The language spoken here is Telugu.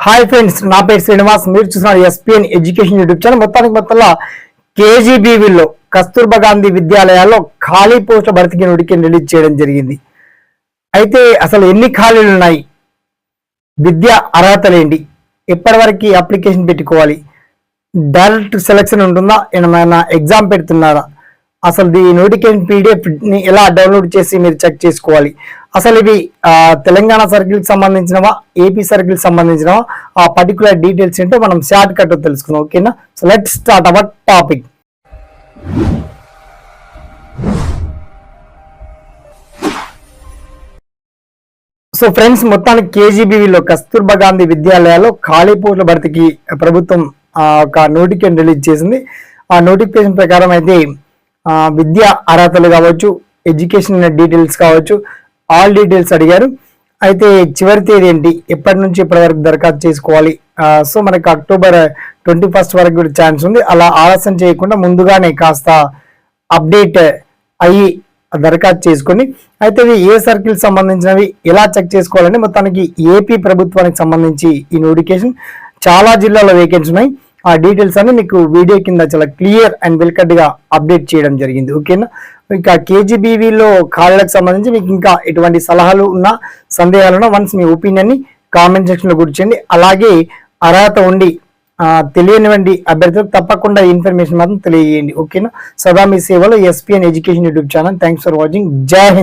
హాయ్ ఫ్రెండ్స్, నా పేరు శ్రీనివాస్. మీరు చూస్తున్నారు ఎస్పీఎన్ ఎడ్యుకేషన్ యూట్యూబ్ ఛానల్. మొత్తంలో కేజీబీవీలో కస్తూర్బా గాంధీ విద్యాలయాల్లో ఖాళీ పోస్టుల భర్తీకి నోటిఫికేషన్ రిలీజ్ చేయడం జరిగింది. అయితే అసలు ఎన్ని ఖాళీలు ఉన్నాయి, విద్యా అర్హతలేంటి, ఎప్పటివరకు అప్లికేషన్ పెట్టుకోవాలి, డైరెక్ట్ సెలక్షన్ ఉంటుందా, ఏమైనా ఎగ్జామ్ పెడుతున్నారా, అసలు ఈ నోటిఫికేషన్ పీడిఎఫ్ ని ఎలా డౌన్లోడ్ చేసి మీరు చెక్ చేసుకోవాలి, అసలు ఇవి తెలంగాణ సర్కిల్ కి సంబంధించినవా, ఏపీ సర్కిల్ సంబంధించినవా, ఆ పర్టికులర్ డీటెయిల్స్ ఏంటో మనం షార్ట్ కట్ తెలుసుకుందాం. ఓకేనా? So let start our topic. So friends, మొత్తానికి కేజీబీవీలో కస్తూర్బా గాంధీ విద్యాలయాల్లో ఖాళీ పోస్టుల భర్తీకి ప్రభుత్వం ఒక నోటిఫికేషన్ రిలీజ్ చేసింది. ఆ నోటిఫికేషన్ ప్రకారం అయితే విద్యా అర్హతలు కావచ్చు, ఎడ్యుకేషన్ డీటెయిల్స్ కావచ్చు, ఆల్ డీటెయిల్స్ అడిగారు. అయితే చివరి తేదీ ఏంటి, ఎప్పటి నుంచి ఇప్పటి వరకు దరఖాస్తు చేసుకోవాలి. సో మనకి అక్టోబర్ 21 వరకు కూడా ఛాన్స్ ఉంది. అలా ఆలస్యం చేయకుండా ముందుగానే కాస్త అప్డేట్ అయ్యి దరఖాస్తు చేసుకొని, అయితే ఏ సర్కిల్ సంబంధించినవి ఎలా చెక్ చేసుకోవాలని మొత్తానికి ఏపీ ప్రభుత్వానికి సంబంధించి ఈ నోటిఫికేషన్ చాలా జిల్లాలో వేకెన్సీ ఉన్నాయి. ఆ డీటెయిల్స్ అన్ని మీకు వీడియో కింద చాలా క్లియర్ అండ్ వెల్కట్ గా అప్డేట్ చేయడం జరిగింది. ఓకేనా? ఇంకా కేజీబీవీలో ఖాళీలకు సంబంధించి మీకు ఇంకా ఎటువంటి సలహాలు ఉన్నా, సందేహాలు ఉన్నా వన్స్ మీ ఒపీనియన్ ని కామెంట్ సెక్షన్ లో గుర్తించండి. అలాగే అర్హత ఉండి తెలియనివ్వండి అభ్యర్థులకు తప్పకుండా ఇన్ఫర్మేషన్ మాత్రం తెలియజేయండి. ఓకేనా? సదా మీ సేవలో SPN education YouTube channel. Thanks for watching. జై హింద్.